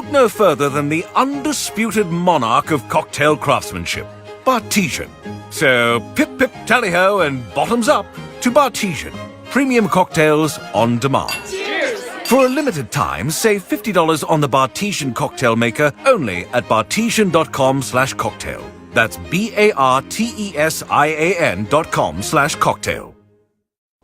look no further than the undisputed monarch of cocktail craftsmanship, Bartesian. So pip-pip tally-ho and bottoms up to Bartesian. Premium cocktails on demand. Cheers! For a limited time, save $50 on the Bartesian cocktail maker only at bartesian.com/cocktail. That's BARTESIAN.com/cocktail.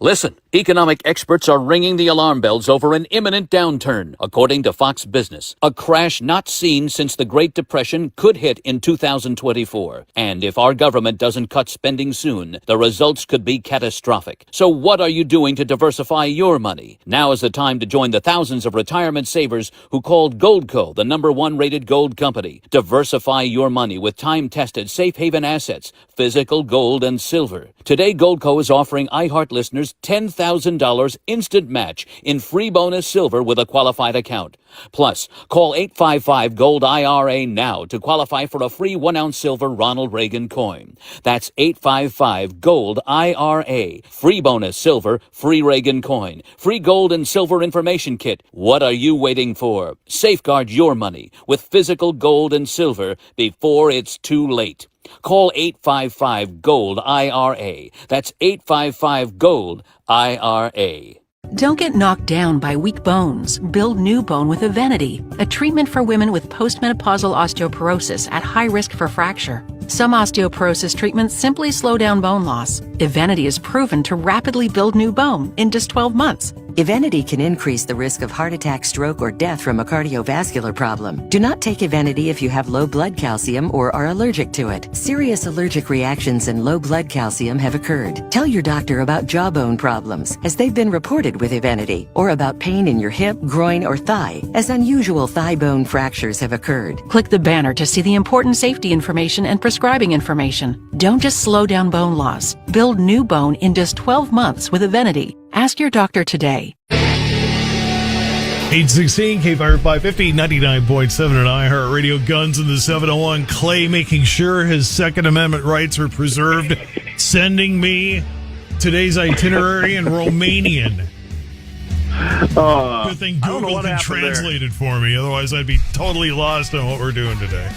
Listen, economic experts are ringing the alarm bells over an imminent downturn, according to Fox Business. A crash not seen since the Great Depression could hit in 2024. And if our government doesn't cut spending soon, the results could be catastrophic. So what are you doing to diversify your money? Now is the time to join the thousands of retirement savers who called Goldco the #1 rated gold company. Diversify your money with time-tested safe haven assets, physical gold and silver. Today, Goldco is offering iHeart listeners $10,000 instant match in free bonus silver with a qualified account. Plus, call 855-GOLD-IRA now to qualify for a free 1-ounce silver Ronald Reagan coin. That's 855-GOLD-IRA. Free bonus silver, free Reagan coin, free gold and silver information kit. What are you waiting for? Safeguard your money with physical gold and silver before it's too late. Call 855-GOLD-IRA. That's 855-GOLD-IRA. Don't get knocked down by weak bones. Build new bone with Evenity, a treatment for women with postmenopausal osteoporosis at high risk for fracture. Some osteoporosis treatments simply slow down bone loss. Evenity is proven to rapidly build new bone in just 12 months. Evenity can increase the risk of heart attack, stroke, or death from a cardiovascular problem. Do not take Evenity if you have low blood calcium or are allergic to it. Serious allergic reactions and low blood calcium have occurred. Tell your doctor about jawbone problems, as they've been reported with Evenity, or about pain in your hip, groin, or thigh, as unusual thigh bone fractures have occurred. Click the banner to see the important safety information and prescribing information. Don't just slow down bone loss. Build new bone in just 12 months with Evenity. Ask your doctor today. 816 KFYR 550, 99.7 at iHeart Radio. Guns in the 701. Clay making sure his Second Amendment rights were preserved. Sending me today's itinerary in Romanian. Good thing Google can translate it for me. Otherwise, I'd be totally lost on what we're doing today.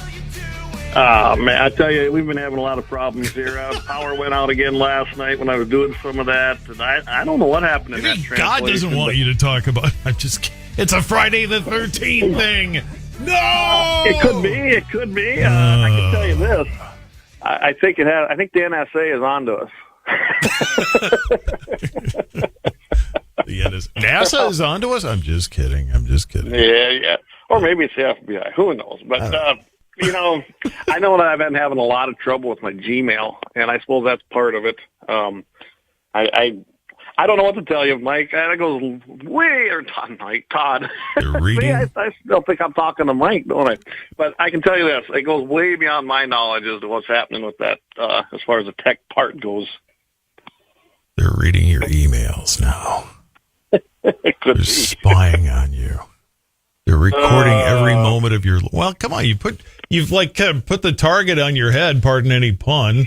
Man, I tell you, we've been having a lot of problems here. Power went out again last night when I was doing some of that. And I don't know what happened in that translation. God doesn't want you to talk about it. It's a Friday the 13th thing. No! It could be. I can tell you this. I think the NSA is onto us. NASA is onto us? I'm just kidding. Yeah. Or maybe it's the FBI. Who knows? But, I know that I've been having a lot of trouble with my Gmail, and I suppose that's part of it. I don't know what to tell you, Mike. That goes way, or not Mike, Todd. See, I still think I'm talking to Mike, don't I? But I can tell you this. It goes way beyond my knowledge as to what's happening with that as far as the tech part goes. They're reading your emails now. They're spying on you. They're recording every moment of your... Well, come on. You've put the target on your head, pardon any pun.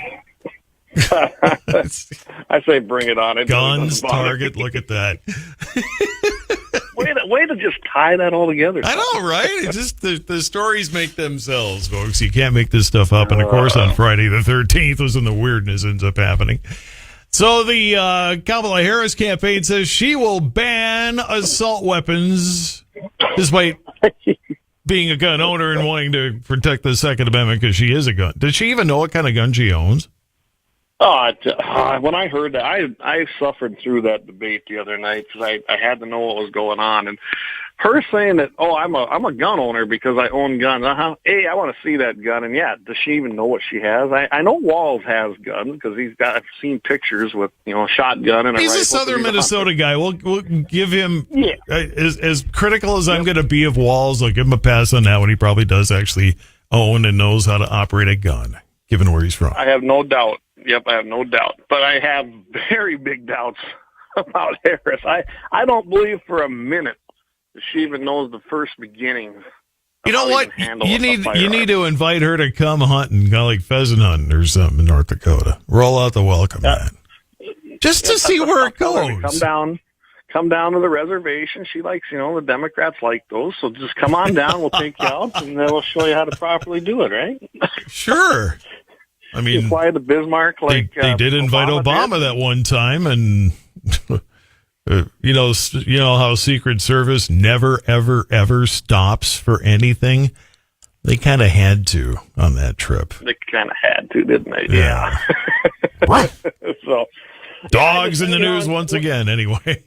I say bring it on. Guns, target, look at that. Way to just tie that all together. I know, right? It's just the stories make themselves, folks. You can't make this stuff up. And, of course, on Friday the 13th was when the weirdness ends up happening. So the Kamala Harris campaign says she will ban assault weapons despite being a gun owner and wanting to protect the Second Amendment because she is a gun. Does she even know what kind of gun she owns? When I heard that, I suffered through that debate the other night because I had to know what was going on. And her saying that, I'm a gun owner because I own guns. I want to see that gun. And yeah, does she even know what she has? I know Walls has guns because I've seen pictures with, a shotgun and a rifle. He's a Southern Minnesota guy. We'll give him, as critical as I'm going to be of Walls, I'll give him a pass on that one. He probably does actually own and knows how to operate a gun, given where he's from. I have no doubt. Yep, I have no doubt. But I have very big doubts about Harris. I don't believe for a minute that she even knows the first beginnings. You know what? You need to invite her to come hunting, kind of like pheasant hunting or something in North Dakota. Roll out the welcome mat. Just to see where it goes. Come come down to the reservation. She likes, the Democrats like those. So just come on down. We'll take you out, and then we'll show you how to properly do it, right? Sure. I mean, you fly to Bismarck like they did invite Obama that one time, and you know how Secret Service never, ever, ever stops for anything. They kind of had to on that trip. They kind of had to, didn't they? Yeah. So, dogs in the news once again. Anyway,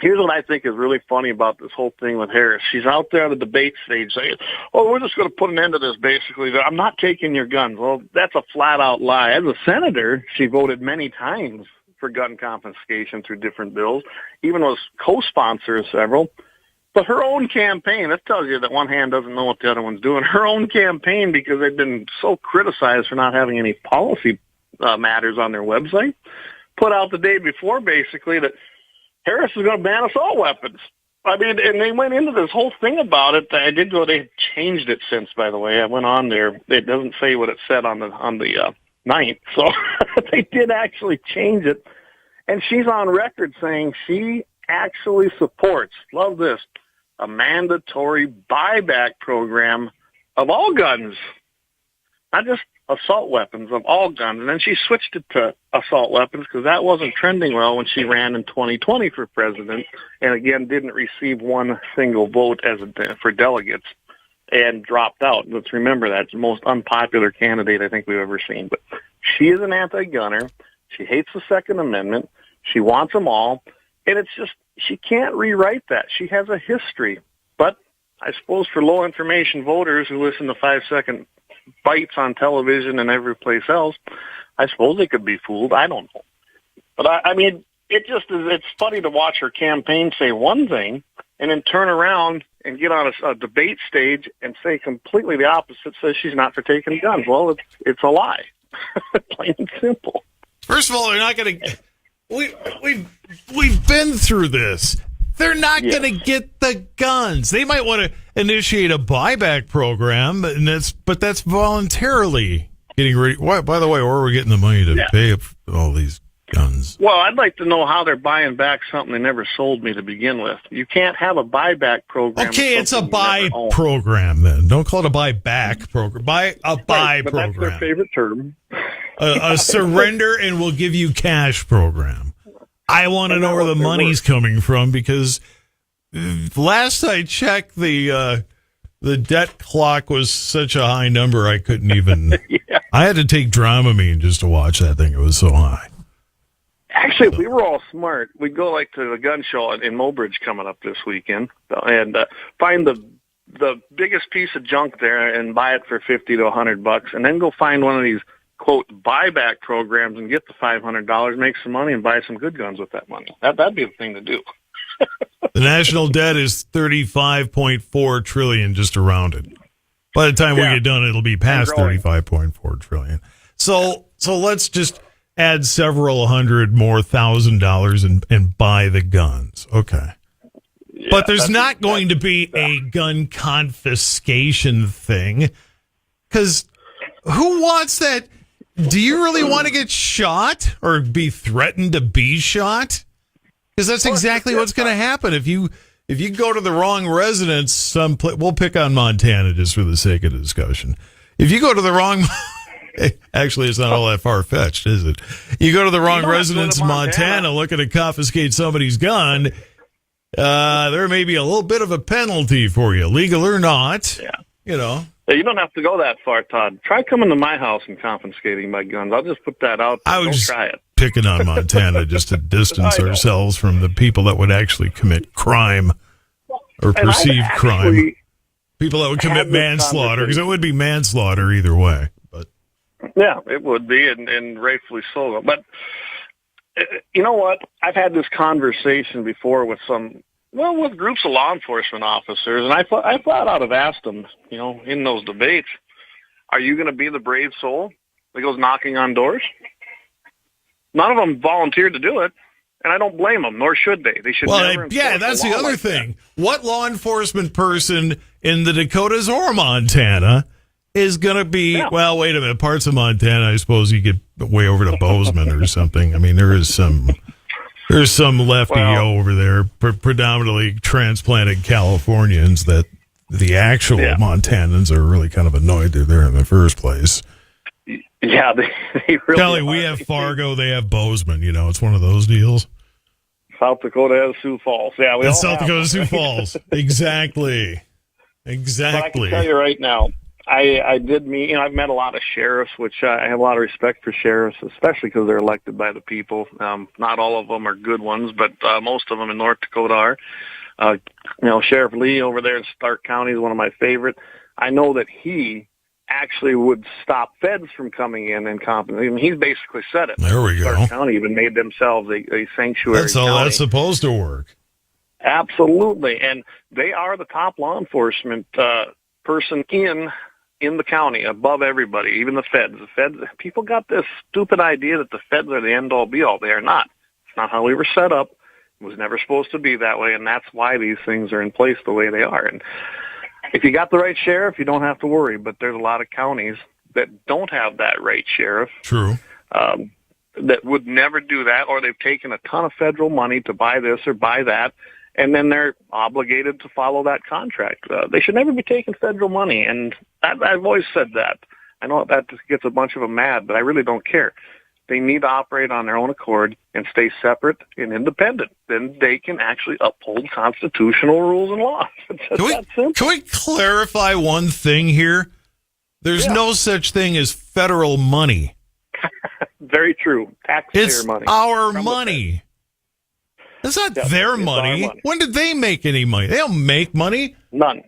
here's what I think is really funny about this whole thing with Harris. She's out there on the debate stage saying, "Oh, we're just going to put an end to this." Basically, I'm not taking your guns. Well, that's a flat out lie. As a senator, she voted many times for gun confiscation through different bills, even was co-sponsor of several. But her own campaign, that tells you that one hand doesn't know what the other one's doing. Her own campaign, because they've been so criticized for not having any policy matters on their website, put out the day before, basically, that Harris is going to ban assault weapons. I mean, and they went into this whole thing about it. I did go, they changed it since, by the way. I went on there. It doesn't say what it said on the 9th. So they did actually change it. And she's on record saying she actually supports, love this, a mandatory buyback program of all guns, not just assault weapons, of all guns. And then she switched it to assault weapons because that wasn't trending well when she ran in 2020 for president, and again didn't receive one single vote for delegates and dropped out. Let's remember that's the most unpopular candidate I think we've ever seen. But she is an anti-gunner. She hates the Second Amendment. She wants them all. And it's just, she can't rewrite that. She has a history. But I suppose for low information voters who listen to 5-second bites on television and every place else, I suppose they could be fooled. I don't know. But I mean, it's funny to watch her campaign say one thing and then turn around and get on a debate stage and say completely the opposite, says she's not for taking guns. Well, it's a lie. Plain and simple. First of all, they're not going to... We've been through this. They're not going to get the guns. They might want to initiate a buyback program, but that's voluntarily getting ready. By the way, where are we getting the money to pay for all these guns? Well, I'd like to know how they're buying back something they never sold me to begin with. You can't have a buyback program. Okay, it's a buy program then. Don't call it a buyback program. Buy program. That's their favorite term. A surrender and we'll give you cash program. I want to know where the money's coming from because last I checked, the debt clock was such a high number I couldn't even. I had to take Dramamine just to watch that thing. It was so high. Actually, if we were all smart, we'd go to the gun show in Mobridge coming up this weekend and find the biggest piece of junk there and buy it for $50 to $100, and then go find one of these quote buyback programs and get the $500, make some money, and buy some good guns with that money. That'd be the thing to do. The national debt is $35.4 trillion, just around it. By the time we get done, it'll be past $35.4 trillion. So let's just add several hundred more $1,000 and buy the guns. Okay. Yeah, but there's not going to be a gun confiscation thing because who wants that? Do you really want to get shot or be threatened to be shot? Because that's exactly what's going to happen if you go to the wrong residence. We'll pick on Montana just for the sake of discussion. If you go to the wrong, actually, it's not all that far fetched, is it? You go to the wrong residence in Montana looking to confiscate somebody's gun. There may be a little bit of a penalty for you, legal or not. Yeah, you know. You don't have to go that far, Todd. Try coming to my house and confiscating my guns. I'll just put that out there. Don't try it. Picking on Montana just to distance ourselves from the people that would actually commit crime or perceived crime. People that would commit manslaughter, because it would be manslaughter either way. But yeah, it would be, and rightfully so. But you know what? I've had this conversation before with with groups of law enforcement officers, and I flat out have asked them, in those debates, are you going to be the brave soul that goes knocking on doors? None of them volunteered to do it, and I don't blame them, nor should they. They should never. Yeah, that's the other thing. What law enforcement person in the Dakotas or Montana is going to be, well, wait a minute, parts of Montana, I suppose you get way over to Bozeman or something. I mean, there is some There's some lefty Well, over there, predominantly transplanted Californians, that the actual Montanans are really kind of annoyed they're there in the first place. Yeah, they really Kelly, are. we have Fargo, they have Bozeman. You know, it's one of those deals. South Dakota has Sioux Falls. Yeah, we And all South have Dakota, them, Sioux right? Falls. Exactly. But I Exactly. can tell you right now, I did meet, I've met a lot of sheriffs, which I have a lot of respect for sheriffs, especially because they're elected by the people. Not all of them are good ones, but most of them in North Dakota are. Sheriff Lee over there in Stark County is one of my favorite. I know that he actually would stop feds from coming in and compensating. I mean, he's basically said it. There we go. Stark County even made themselves a sanctuary That's how county. that's supposed to work. Absolutely, and they are the top law enforcement person in the county, above everybody, even the feds. The feds, people got this stupid idea that the feds are the end-all, be-all. They are not. It's not how we were set up. It was never supposed to be that way, and that's why these things are in place the way they are. And if you got the right sheriff, you don't have to worry, but there's a lot of counties that don't have that right sheriff. True. That would never do that, or they've taken a ton of federal money to buy this or buy that, and then they're obligated to follow that contract. They should never be taking federal money, and I've always said that. I know that just gets a bunch of them mad, but I really don't care. They need to operate on their own accord and stay separate and independent. Then they can actually uphold constitutional rules and laws. It's just that simple. Can we clarify one thing here? There's no such thing as federal money. Very true. Taxpayer It's money. our From the money. It's not Yep, their it's our money. money. When did they make any money? They don't make money. None.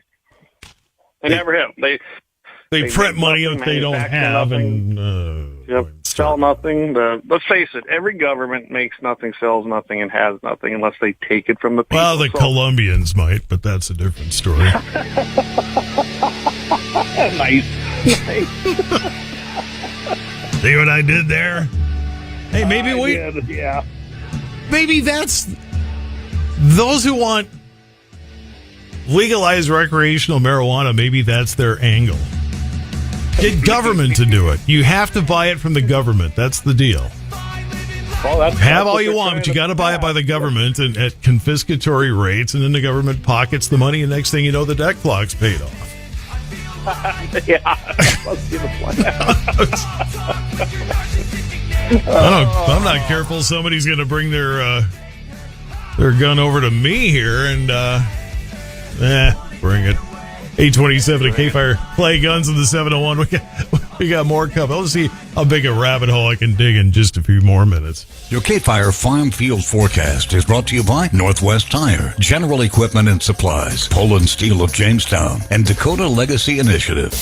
They never have. They They print make money nothing, that they don't manufacture have, nothing. and Sell nothing. Let's face it, every government makes nothing, sells nothing, and has nothing unless they take it from the people. well, the So- Colombians might, but that's a different story. nice. See what I did there? Hey, Yeah. maybe that's those who want legalized recreational marijuana. Maybe that's their angle. Get government to do it. You have to buy it from the government. That's the deal. Well, that's Have all what you they're want, trying but you to- got to buy it by the government and at confiscatory rates, and then the government pockets the money, and next thing you know, the debt clock's paid off. Yeah, that must be the plan. I'm not careful. Somebody's going to bring their gun over to me here, and bring it. 827 at KFYR. Play Guns in the 701. We got more coming. Let's see how big a rabbit hole I can dig in just a few more minutes. Your KFYR Farm Field Forecast is brought to you by Northwest Tire, General Equipment and Supplies, Poland Steel of Jamestown, and Dakota Legacy Initiative.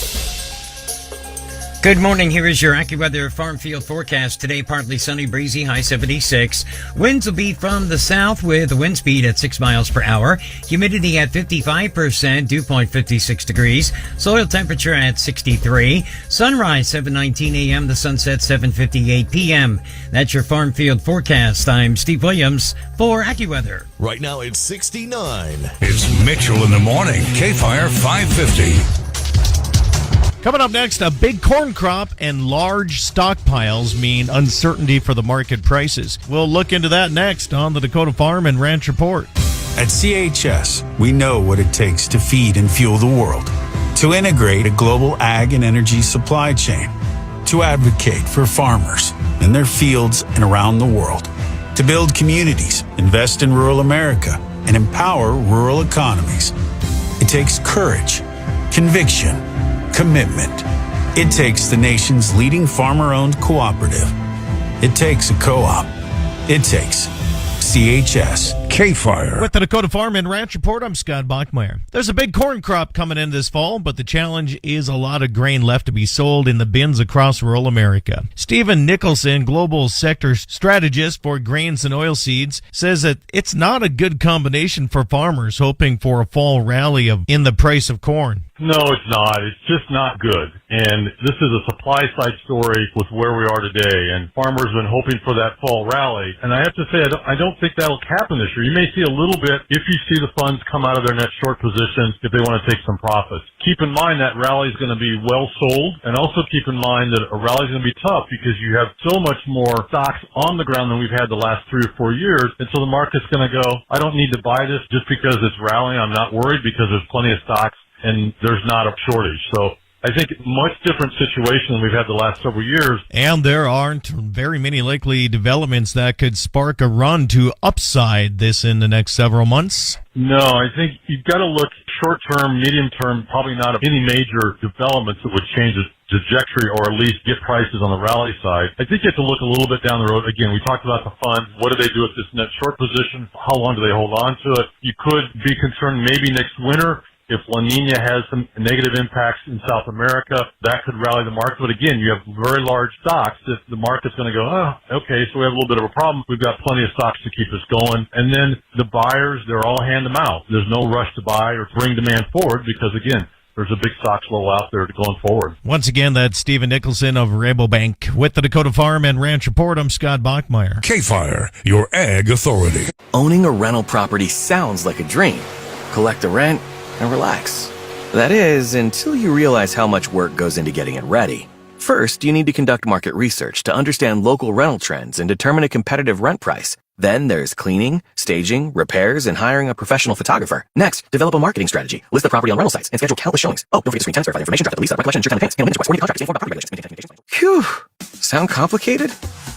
Good morning. Here is your AccuWeather Farm Field Forecast. Today, partly sunny, breezy, high 76. Winds will be from the south with a wind speed at 6 miles per hour. Humidity at 55%, dew point 56 degrees. Soil temperature at 63. Sunrise 7:19 a.m. The sunset 7:58 p.m. That's your Farm Field Forecast. I'm Steve Williams for AccuWeather. Right now it's 69. It's Mitchell in the morning, KFYR 550. Coming up next, a big corn crop and large stockpiles mean uncertainty for the market prices. We'll look into that next on the Dakota Farm and Ranch Report. At CHS, we know what it takes to feed and fuel the world, to integrate a global ag and energy supply chain, to advocate for farmers in their fields and around the world, to build communities, invest in rural America, and empower rural economies. It takes courage, conviction, commitment. It takes the nation's leading farmer-owned cooperative. It takes a co-op. It takes CHS. KFYR. With the Dakota Farm and Ranch Report, I'm Scott Bachmeyer. There's a big corn crop coming in this fall, but the challenge is a lot of grain left to be sold in the bins across rural America. Stephen Nicholson, Global Sector Strategist for Grains and Oilseeds, says that it's not a good combination for farmers hoping for a fall rally in the price of corn. No, it's not. It's just not good. And this is a supply side story with where we are today. And farmers have been hoping for that fall rally. And I have to say, I don't think that'll happen this year. You may see a little bit if you see the funds come out of their net short position if they want to take some profits. Keep in mind that rally is going to be well sold, and also keep in mind that a rally is going to be tough because you have so much more stocks on the ground than we've had the last 3 or 4 years, and so the market's going to go, I don't need to buy this just because it's rallying. I'm not worried because there's plenty of stocks and there's not a shortage. So I think much different situation than we've had the last several years. And there aren't very many likely developments that could spark a run to upside this in the next several months. No, I think you've got to look short-term, medium-term, probably not any major developments that would change the trajectory or at least get prices on the rally side. I think you have to look a little bit down the road. Again, we talked about the funds. What do they do with this net short position? How long do they hold on to it? You could be concerned maybe next winter if La Nina has some negative impacts in South America, that could rally the market. But again, you have very large stocks that the market's going to go, oh, okay, so we have a little bit of a problem. We've got plenty of stocks to keep us going. And then the buyers, they're all hand to mouth. There's no rush to buy or bring demand forward because, again, there's a big stock flow out there going forward. Once again, that's Stephen Nicholson of Rabobank. With the Dakota Farm and Ranch Report, I'm Scott Bachmeyer. KFYR, your ag authority. Owning a rental property sounds like a dream. Collect the rent and relax. That is, until you realize how much work goes into getting it ready. First, you need to conduct market research to understand local rental trends and determine a competitive rent price. Then there's cleaning, staging, repairs, and hiring a professional photographer. Next, develop a marketing strategy. List the property on rental sites and schedule countless showings. Oh, don't forget to screen tenants, verify information, draft the lease, rent collection, insure tenant payments, handle maintenance requests, coordinate contracts, inform about property regulations, maintain communications. Phew. Sound complicated?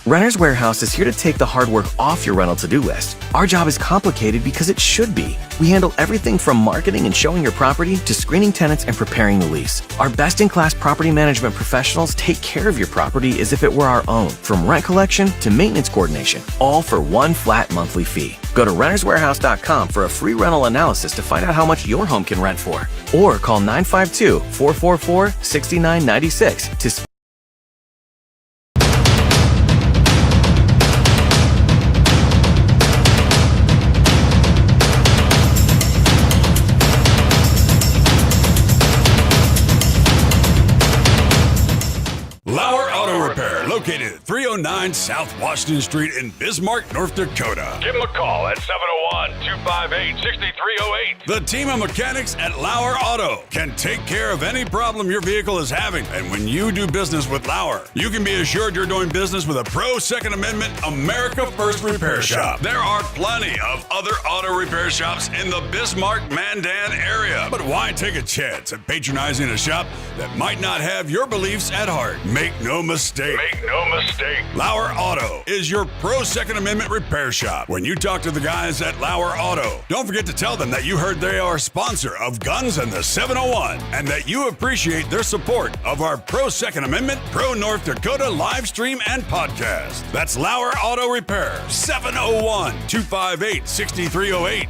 Renter's Warehouse is here to take the hard work off your rental to-do list. Our job is complicated because it should be. We handle everything from marketing and showing your property to screening tenants and preparing the lease. Our best-in-class property management professionals take care of your property as if it were our own, from rent collection to maintenance coordination, all for one flat monthly fee. Go to renterswarehouse.com for a free rental analysis to find out how much your home can rent for. Or call 952-444-6996 to LAUER Auto Repair, located at 309 South Washington Street in Bismarck, North Dakota. Give them a call at 701-258-6308. The team of mechanics at LAUER Auto can take care of any problem your vehicle is having. And when you do business with LAUER, you can be assured you're doing business with a pro Second Amendment America First repair shop. There are plenty of other auto repair shops in the Bismarck-Mandan area. But why take a chance at patronizing a shop that might not have your beliefs at heart? Make no mistake. LAUER Auto is your pro Second Amendment repair shop. When you talk to the guys at LAUER Auto, don't forget to tell them that you heard they are a sponsor of Guns and the 701 and that you appreciate their support of our pro Second Amendment, pro North Dakota live stream and podcast. That's LAUER Auto Repair, 701-258-6308.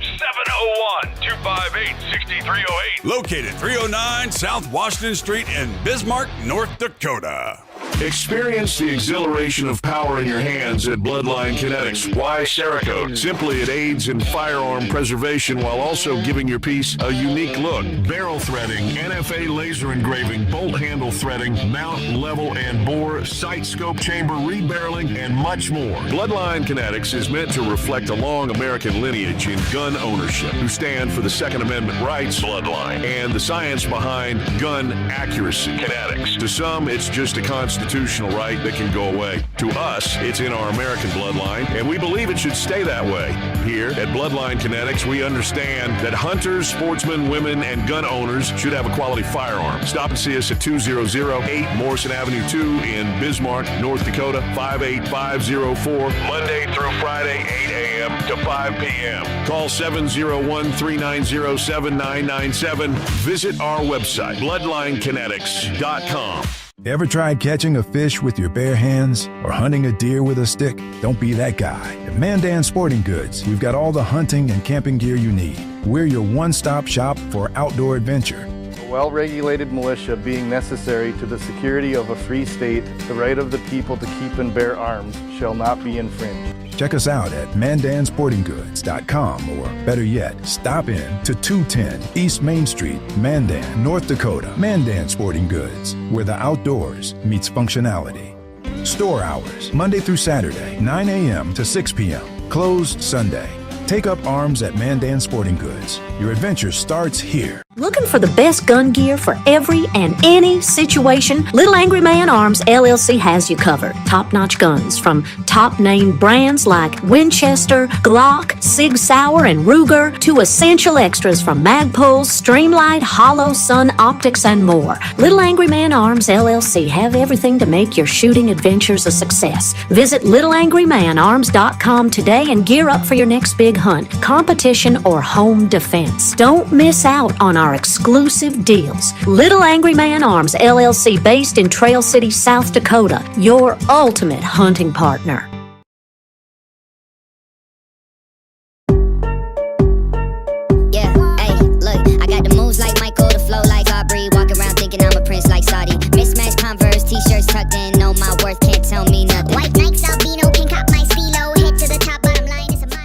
701-258-6308. Located 309 South Washington Street in Bismarck, North Dakota. Experience the exhilaration of power in your hands at Bloodline Kinetics. Why Cerakote? Simply, it aids in firearm preservation while also giving your piece a unique look. Barrel threading, NFA laser engraving, bolt handle threading, mount, level, and bore, sight scope chamber rebarreling, and much more. Bloodline Kinetics is meant to reflect a long American lineage in gun ownership, who stand for the Second Amendment rights, Bloodline, and the science behind gun accuracy, Kinetics. To some, it's just a constitutional right that can go away. To us, it's in our American bloodline, and we believe it should stay that way. Here at Bloodline Kinetics, we understand that hunters, sportsmen, women, and gun owners should have a quality firearm. Stop and see us at 2008 Morrison Avenue 2 in Bismarck, North Dakota, 58504, Monday through Friday, 8 a.m. to 5 p.m. Call 701-390-7997. Visit our website, bloodlinekinetics.com. Ever tried catching a fish with your bare hands or hunting a deer with a stick? Don't be that guy. At Mandan Sporting Goods, we've got all the hunting and camping gear you need. We're your one-stop shop for outdoor adventure. A well-regulated militia being necessary to the security of a free state, the right of the people to keep and bear arms shall not be infringed. Check us out at mandansportinggoods.com, or better yet, stop in to 210 East Main Street, Mandan, North Dakota. Mandan Sporting Goods, where the outdoors meets functionality. Store hours, Monday through Saturday, 9 a.m. to 6 p.m. Closed Sunday. Take up arms at Mandan Sporting Goods. Your adventure starts here. Looking for the best gun gear for every and any situation? Little Angry Man Arms LLC has you covered. Top-notch guns from top-name brands like Winchester, Glock, Sig Sauer, and Ruger to essential extras from Magpul, Streamlight, Hollow, Sun Optics, and more. Little Angry Man Arms LLC have everything to make your shooting adventures a success. Visit littleangrymanarms.com today and gear up for your next big hunt, competition, or home defense. Don't miss out on our exclusive deals. Little Angry Man Arms LLC, based in Trail City, South Dakota, your ultimate hunting partner. Yeah, hey, look, I got the moves like Michael, the flow like Aubrey, walk around thinking I'm a prince like Saudi. Mismatched Converse, t-shirts tucked in, know my worth, can't tell me nothing. White Nikes, albino, pink cop my stilo, head to the top, bottom line is a motto.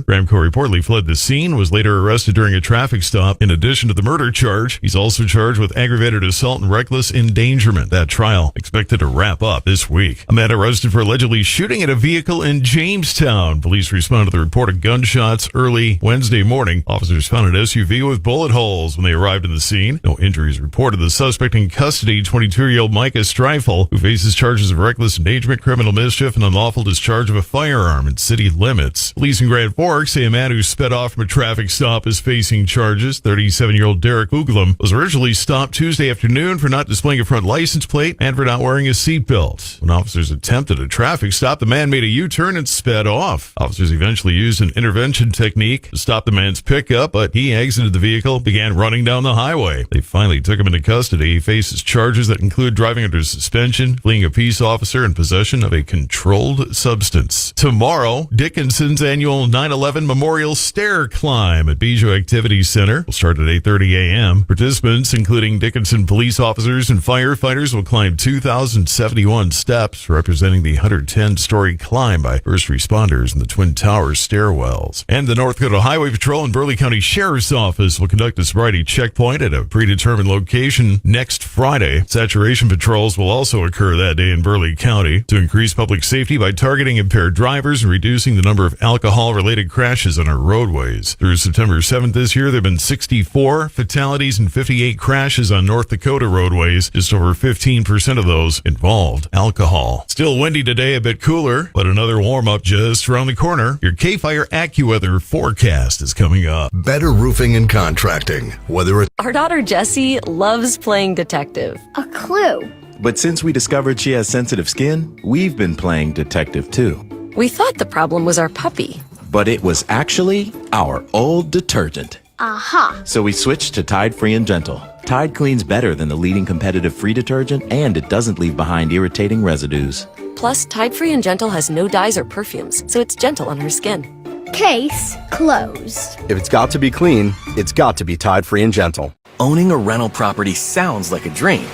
Ramco reportedly fled the scene, was later arrested during a traffic stop. In addition to the murder charge, he's also charged with aggravated assault and reckless endangerment. That trial expected to wrap up this week. A man arrested for allegedly shooting at a vehicle in Jamestown. Police responded to the report of gunshots early Wednesday morning. Officers found an SUV with bullet holes when they arrived in the scene. No injuries reported. The suspect in custody, 22-year-old Micah Streifel, who faces charges of reckless endangerment, criminal mischief, and unlawful discharge of a firearm in city limits. Police in Grand Forks say a man who sped off from a traffic stop is facing charges. 37-year-old Derek Hooglam was originally stopped Tuesday afternoon for not displaying a front license plate and for not wearing a seatbelt. When officers attempted a traffic stop, the man made a U-turn and sped off. Officers eventually used an intervention technique to stop the man's pickup, but he exited the vehicle and began running down the highway. They finally took him into custody. He faces charges that include driving under suspension, fleeing a peace officer, and possession of a controlled substance. Tomorrow, Dickinson's annual 9/11 Memorial Stair Climb at Bijou Activity Center will start at 8:30 a.m. Participants, including Dickinson police officers and firefighters, will climb 2,071 steps, representing the 110-story climb by first responders in the Twin Towers stairwells. And the North Dakota Highway Patrol and Burley County Sheriff's Office will conduct a sobriety checkpoint at a predetermined location next Friday. Saturation patrols will also occur that day in Burley County to increase public safety by targeting impaired drivers and reducing the number of alcohol-related crashes on our roadways. Through September 7th this year, there have been 64 fatalities and 58 crashes on North Dakota roadways. Just over 15% of those involved alcohol. Still windy today, a bit cooler, but another warm-up just around the corner. Your KFYR AccuWeather forecast is coming up. Better roofing and contracting, whether it's... Our daughter Jessie loves playing detective. A clue. But since we discovered she has sensitive skin, we've been playing detective too. We thought the problem was our puppy. But it was actually our old detergent. Aha. So we switched to Tide Free and Gentle. Tide cleans better than the leading competitive free detergent, and it doesn't leave behind irritating residues. Plus, Tide Free and Gentle has no dyes or perfumes, so it's gentle on her skin. Case closed. If it's got to be clean, it's got to be Tide Free and Gentle. Owning a rental property sounds like a dream.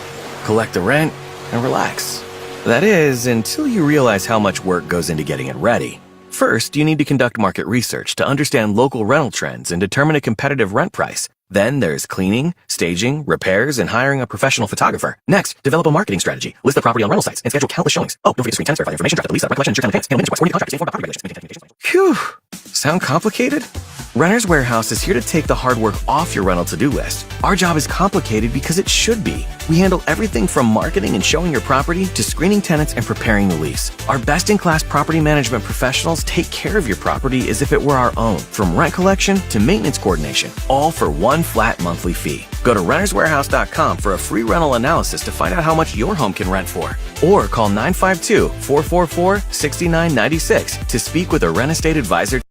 Collect the rent and relax. That is, until you realize how much work goes into getting it ready. First, you need to conduct market research to understand local rental trends and determine a competitive rent price. Then there's cleaning, staging, repairs, and hiring a professional photographer. Next, develop a marketing strategy. List the property on rental sites and schedule countless showings. Oh, don't forget to screen tenants, verify information, draft the lease, recollection, ensure tenant pays, handle maintenance requests, coordinate contracts, inform about property regulations. Phew. Sound complicated? Renter's Warehouse is here to take the hard work off your rental to-do list. Our job is complicated because it should be. We handle everything from marketing and showing your property to screening tenants and preparing the lease. Our best-in-class property management professionals take care of your property as if it were our own, from rent collection to maintenance coordination, all for one flat monthly fee. Go to renterswarehouse.com for a free rental analysis to find out how much your home can rent for. Or call 952-444-6996 to speak with a rent estate advisor.